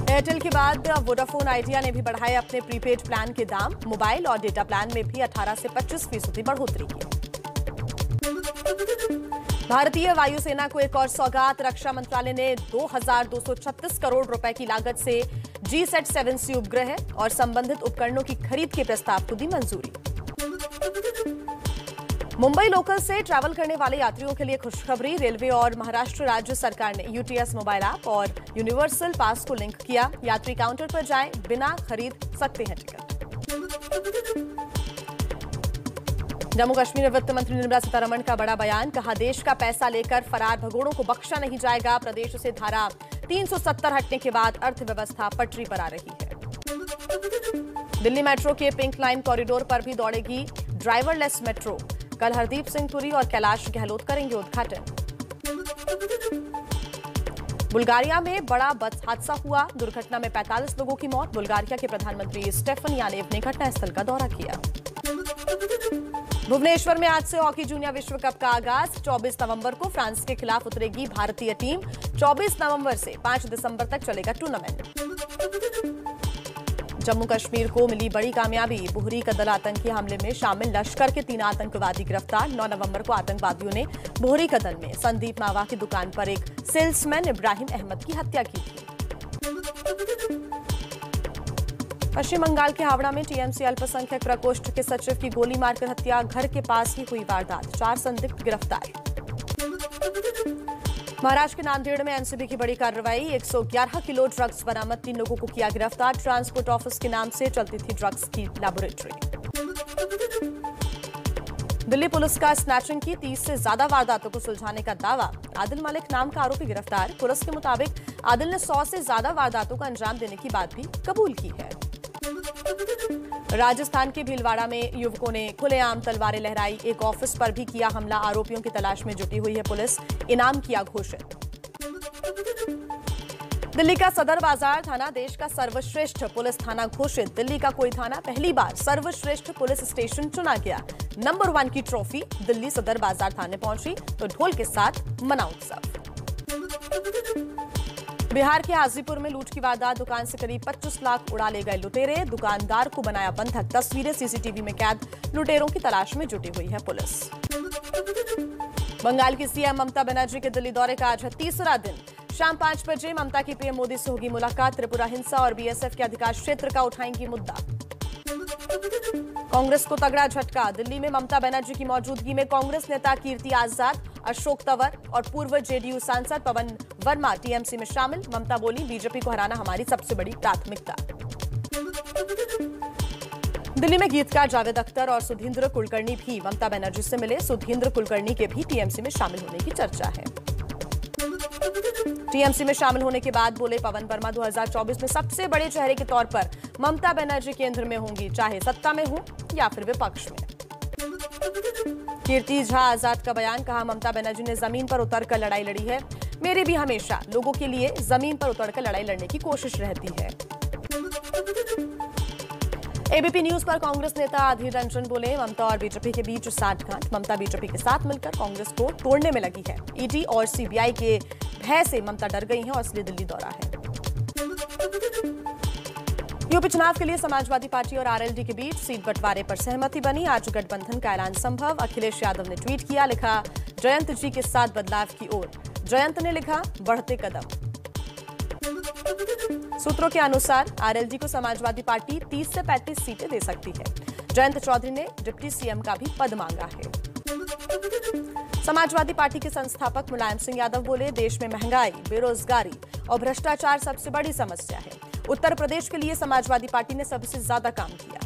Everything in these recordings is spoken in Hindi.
एयरटेल के बाद वोडाफोन आइडिया ने भी बढ़ाए अपने प्रीपेड प्लान के दाम। मोबाइल और डेटा प्लान में भी 18 से 25% बढ़ोतरी की। भारतीय वायुसेना को एक और सौगात। रक्षा मंत्रालय ने 2236 करोड़ रुपए की लागत से G-7C उपग्रह और संबंधित उपकरणों की खरीद के प्रस्ताव को दी मंजूरी। मुंबई लोकल से ट्रैवल करने वाले यात्रियों के लिए खुशखबरी। रेलवे और महाराष्ट्र राज्य सरकार ने यूटीएस मोबाइल ऐप और यूनिवर्सल पास को लिंक किया। यात्री काउंटर पर जाएं, बिना खरीद सकते हैं टिकट। जम्मू कश्मीर में वित्त मंत्री निर्मला सीतारमण का बड़ा बयान। कहा, देश का पैसा लेकर फरार भगोड़ों को बख्शा नहीं जाएगा। प्रदेश से धारा 370 हटने के बाद अर्थव्यवस्था पटरी पर आ रही है। दिल्ली मेट्रो के पिंक लाइन कॉरिडोर पर भी दौड़ेगी ड्राइवरलेस मेट्रो। कल हरदीप सिंह पुरी और कैलाश गहलोत करेंगे उद्घाटन। बुल्गारिया में बड़ा बस हादसा हुआ। दुर्घटना में 45 लोगों की मौत। बुल्गारिया के प्रधानमंत्री स्टेफन यानेव ने घटनास्थल का दौरा किया। भुवनेश्वर में आज से हॉकी जूनियर विश्व कप का आगाज। 24 नवंबर को फ्रांस के खिलाफ उतरेगी भारतीय टीम। 24 नवंबर से 5 दिसंबर तक चलेगा टूर्नामेंट। जम्मू कश्मीर को मिली बड़ी कामयाबी। बोहरी कदल आतंकी हमले में शामिल लश्कर के 3 आतंकवादी गिरफ्तार। 9 नवंबर को आतंकवादियों ने बोहरी कदल में संदीप नावा की दुकान पर एक सेल्समैन इब्राहिम अहमद की हत्या की थी। पश्चिम बंगाल के हावड़ा में टीएमसी अल्पसंख्यक प्रकोष्ठ के सचिव की गोली मारकर हत्या। घर के पास ही हुई वारदात। 4 संदिग्ध गिरफ्तार। महाराष्ट्र के नांदेड़ में एनसीबी की बड़ी कार्रवाई। 111 किलो ड्रग्स बरामद। 3 लोगों को किया गिरफ्तार। ट्रांसपोर्ट ऑफिस के नाम से चलती थी ड्रग्स की लैबोरेटरी। दिल्ली पुलिस का स्नैचिंग की 30 से ज्यादा वारदातों को सुलझाने का दावा। आदिल मलिक नाम का आरोपी गिरफ्तार। पुलिस के मुताबिक आदिल ने 100 से ज्यादा वारदातों का अंजाम देने की बात भी कबूल की है। राजस्थान के भीलवाड़ा में युवकों ने खुलेआम तलवारें लहराई। एक ऑफिस पर भी किया हमला। आरोपियों की तलाश में जुटी हुई है पुलिस। इनाम किया घोषित। दिल्ली का सदर बाजार थाना देश का सर्वश्रेष्ठ पुलिस थाना घोषित। दिल्ली का कोई थाना पहली बार सर्वश्रेष्ठ पुलिस स्टेशन चुना गया। नंबर 1 की ट्रॉफी दिल्ली सदर बाजार थाने पहुंची तो ढोल के साथ मना उत्सव। बिहार के हाजीपुर में लूट की वारदात। दुकान से करीब 25 लाख उड़ा ले गए लुटेरे। दुकानदार को बनाया बंधक। तस्वीरें सीसीटीवी में कैद। लुटेरों की तलाश में जुटी हुई है पुलिस। बंगाल की सीएम ममता बनर्जी के दिल्ली दौरे का आज है तीसरा दिन। शाम 5 बजे ममता की पीएम मोदी से होगी मुलाकात। त्रिपुरा हिंसा और बीएसएफ के अधिकार क्षेत्र का उठाएंगी मुद्दा। कांग्रेस को तगड़ा झटका। दिल्ली में ममता बनर्जी की मौजूदगी में कांग्रेस नेता कीर्ति आजाद, अशोक तंवर और पूर्व जेडीयू सांसद पवन वर्मा टीएमसी में शामिल। ममता बोली, बीजेपी को हराना हमारी सबसे बड़ी प्राथमिकता। दिल्ली में गीतकार जावेद अख्तर और सुधींद्र कुलकर्णी भी ममता बनर्जी से मिले। सुधींद्र कुलकर्णी के भी टीएमसी में शामिल होने की चर्चा है। टीएमसी में शामिल होने के बाद बोले पवन वर्मा, 2024 में सबसे बड़े चेहरे के तौर पर ममता बनर्जी केंद्र में होंगी, चाहे सत्ता में हो या फिर विपक्ष में। कीर्ति झा आजाद का बयान। कहा, ममता बनर्जी ने जमीन पर उतरकर लड़ाई लड़ी है। मेरी भी हमेशा लोगों के लिए जमीन पर उतरकर लड़ाई लड़ने की कोशिश रहती है। एबीपी न्यूज पर कांग्रेस नेता अधीर रंजन बोले, ममता और बीजेपी के बीच साठगांठ। ममता बीजेपी के साथ मिलकर कांग्रेस को तोड़ने में लगी है। ईडी और सीबीआई के भय से ममता डर गई हैं और इसलिए दिल्ली दौरा है। यूपी चुनाव के लिए समाजवादी पार्टी और आरएलडी के बीच सीट बंटवारे पर सहमति बनी। आज गठबंधन का ऐलान संभव। अखिलेश यादव ने ट्वीट किया, लिखा, जयंत जी के साथ बदलाव की ओर। जयंत ने लिखा, बढ़ते कदम। सूत्रों के अनुसार आरएलडी को समाजवादी पार्टी 30 से 35 सीटें दे सकती है। जयंत चौधरी ने डिप्टी सीएम का भी पद मांगा है। समाजवादी पार्टी के संस्थापक मुलायम सिंह यादव बोले, देश में महंगाई, बेरोजगारी और भ्रष्टाचार सबसे बड़ी समस्या है। उत्तर प्रदेश के लिए समाजवादी पार्टी ने सबसे ज्यादा काम किया।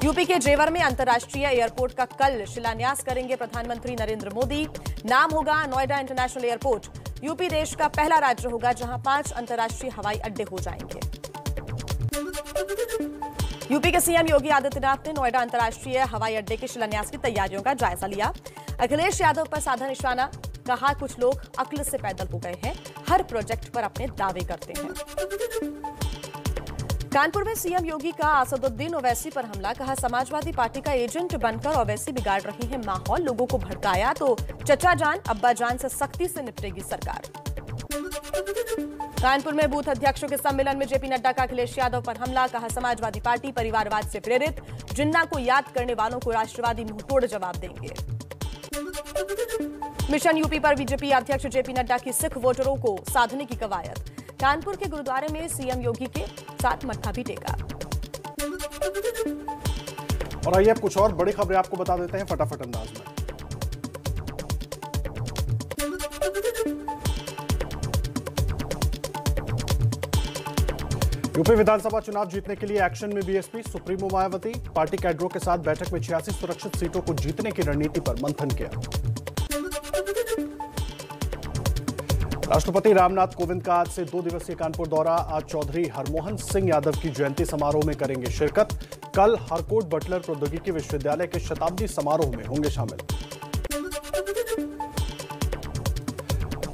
यूपी के जेवर में अंतर्राष्ट्रीय एयरपोर्ट का कल शिलान्यास करेंगे प्रधानमंत्री नरेंद्र मोदी। नाम होगा नोएडा इंटरनेशनल एयरपोर्ट। यूपी देश का पहला राज्य होगा जहां 5 अंतर्राष्ट्रीय हवाई अड्डे हो जाएंगे। यूपी के सीएम योगी आदित्यनाथ ने नोएडा अंतर्राष्ट्रीय हवाई अड्डे के शिलान्यास की तैयारियों का जायजा लिया। अखिलेश यादव पर साधा निशाना। कहा, कुछ लोग अक्ल से पैदल हो गए हैं, हर प्रोजेक्ट पर अपने दावे करते हैं। कानपुर में सीएम योगी का असदुद्दीन ओवैसी पर हमला, कहा समाजवादी पार्टी का एजेंट बनकर ओवैसी बिगाड़ रही है माहौल, लोगों को भड़काया तो चचा जान अब्बा जान से सख्ती से निपटेगी सरकार। कानपुर में बूथ अध्यक्षों के सम्मेलन में जेपी नड्डा का अखिलेश यादव पर हमला, कहा समाजवादी पार्टी परिवारवाद से प्रेरित, जिन्ना को याद करने वालों को राष्ट्रवादी मुंहतोड़ जवाब देंगे। मिशन यूपी पर बीजेपी अध्यक्ष जेपी नड्डा की सिख वोटरों को साधने की कवायद, कानपुर के गुरुद्वारे में सीएम योगी के साथ मत्था भी टेका। और आइए अब कुछ और बड़ी खबरें आपको बता देते हैं फटाफट अंदाज में। यूपी विधानसभा चुनाव जीतने के लिए एक्शन में बीएसपी, सुप्रीमो मायावती पार्टी कैडरों के साथ बैठक में 86 सुरक्षित सीटों को जीतने की रणनीति पर मंथन किया। राष्ट्रपति रामनाथ कोविंद का आज से 2 दिवसीय कानपुर दौरा, आज चौधरी हरमोहन सिंह यादव की जयंती समारोह में करेंगे शिरकत, कल हरकोट बटलर प्रौद्योगिकी विश्वविद्यालय के शताब्दी समारोह में होंगे शामिल।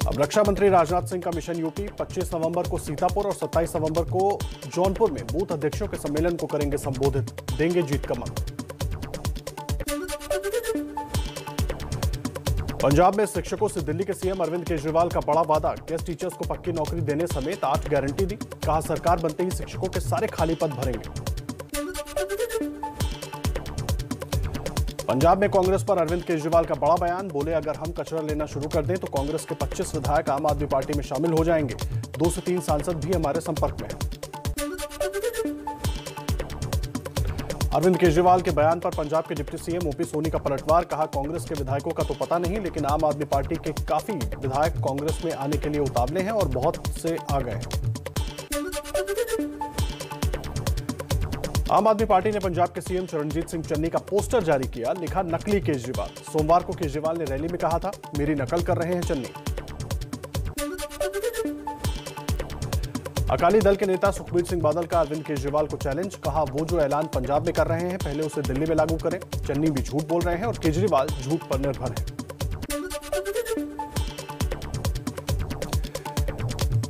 अब रक्षा मंत्री राजनाथ सिंह का मिशन यूपी, 25 नवंबर को सीतापुर और 27 नवंबर को जौनपुर में बूथ अध्यक्षों के सम्मेलन को करेंगे संबोधित, देंगे जीत का मंत्र। पंजाब में शिक्षकों से दिल्ली के सीएम अरविंद केजरीवाल का बड़ा वादा, गेस्ट टीचर्स को पक्की नौकरी देने समेत 8 गारंटी दी, कहा सरकार बनते ही शिक्षकों के सारे खाली पद भरेंगे। पंजाब में कांग्रेस पर अरविंद केजरीवाल का बड़ा बयान, बोले अगर हम कचरा लेना शुरू कर दें तो कांग्रेस के 25 विधायक आम आदमी पार्टी में शामिल हो जाएंगे, 2 से 3 सांसद भी हमारे संपर्क में हैं। अरविंद केजरीवाल के बयान पर पंजाब के डिप्टी सीएम ओपी सोनी का पलटवार, कहा कांग्रेस के विधायकों का तो पता नहीं, लेकिन आम आदमी पार्टी के काफी विधायक कांग्रेस में आने के लिए उतावले हैं और बहुत से आ गए हैं। आम आदमी पार्टी ने पंजाब के सीएम चरणजीत सिंह चन्नी का पोस्टर जारी किया, लिखा नकली केजरीवाल। सोमवार को केजरीवाल ने रैली में कहा था मेरी नकल कर रहे हैं चन्नी। अकाली दल के नेता सुखबीर सिंह बादल का अरविंद केजरीवाल को चैलेंज, कहा वो जो ऐलान पंजाब में कर रहे हैं पहले उसे दिल्ली में लागू करें, चन्नी भी झूठ बोल रहे हैं और केजरीवाल झूठ पर निर्भर है।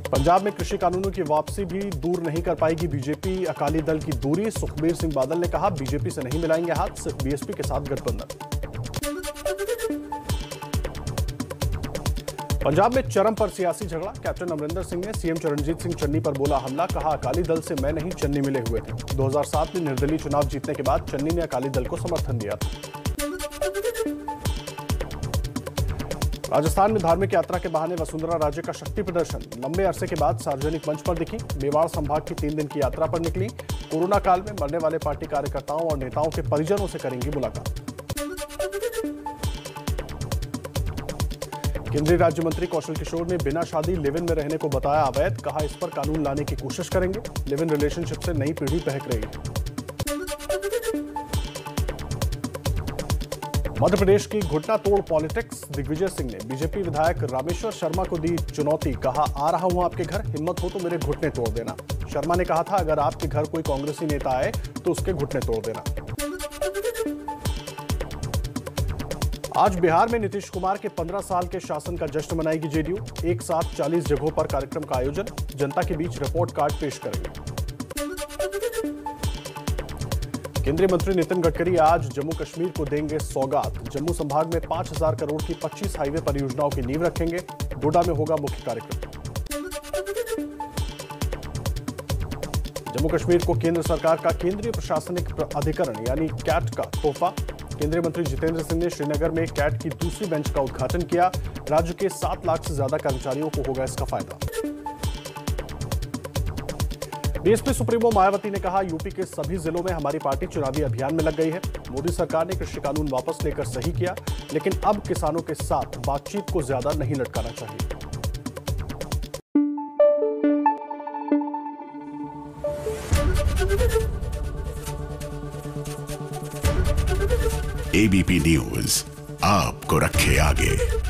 पंजाब में कृषि कानूनों की वापसी भी दूर नहीं कर पाएगी बीजेपी, अकाली दल की दूरी, सुखबीर सिंह बादल ने कहा बीजेपी से नहीं मिलाएंगे हाथ, सिर्फ बीएसपी के साथ गठबंधन। पंजाब में चरम पर सियासी झगड़ा, कैप्टन अमरिंदर सिंह ने सीएम चरणजीत सिंह चन्नी पर बोला हमला, कहा अकाली दल से मैं नहीं चन्नी मिले हुए थे। 2007 में निर्दलीय चुनाव जीतने के बाद चन्नी ने अकाली दल को समर्थन दिया था। राजस्थान में धार्मिक यात्रा के बहाने वसुंधरा राजे का शक्ति प्रदर्शन, लंबे अरसे के बाद सार्वजनिक मंच पर दिखी, मेवाड़ संभाग की 3 दिन की यात्रा पर निकली, कोरोना काल में मरने वाले पार्टी कार्यकर्ताओं और नेताओं के परिजनों से करेंगी मुलाकात। केंद्रीय राज्य मंत्री कौशल किशोर ने बिना शादी लिव इन में रहने को बताया अवैध, कहा इस पर कानून लाने की कोशिश करेंगे, लिव इन रिलेशनशिप से नई पीढ़ी बहक रही है। मध्य प्रदेश की घुटना तोड़ पॉलिटिक्स, दिग्विजय सिंह ने बीजेपी विधायक रामेश्वर शर्मा को दी चुनौती, कहा आ रहा हूं आपके घर, हिम्मत हो तो मेरे घुटने तोड़ देना। शर्मा ने कहा था अगर आपके घर कोई कांग्रेसी नेता आए तो उसके घुटने तोड़ देना। आज बिहार में नीतीश कुमार के 15 साल के शासन का जश्न मनाएगी जेडीयू, एक साथ 40 जगहों पर कार्यक्रम का आयोजन, जनता के बीच रिपोर्ट कार्ड पेश करेंगे। केंद्रीय मंत्री नितिन गडकरी आज जम्मू कश्मीर को देंगे सौगात, जम्मू संभाग में 5000 करोड़ की 25 हाईवे परियोजनाओं की नींव रखेंगे, डोडा में होगा मुख्य कार्यक्रम। जम्मू कश्मीर को केंद्र सरकार का केंद्रीय प्रशासनिक अधिकरण यानी कैट का तोहफा, केंद्रीय मंत्री जितेंद्र सिंह ने श्रीनगर में कैट की दूसरी बेंच का उद्घाटन किया, राज्य के 7 लाख से ज्यादा कर्मचारियों को होगा इसका फायदा। बीएसपी सुप्रीमो मायावती ने कहा यूपी के सभी जिलों में हमारी पार्टी चुनावी अभियान में लग गई है, मोदी सरकार ने कृषि कानून वापस लेकर सही किया, लेकिन अब किसानों के साथ बातचीत को ज्यादा नहीं लटकाना चाहिए। एबीपी न्यूज आपको रखे आगे।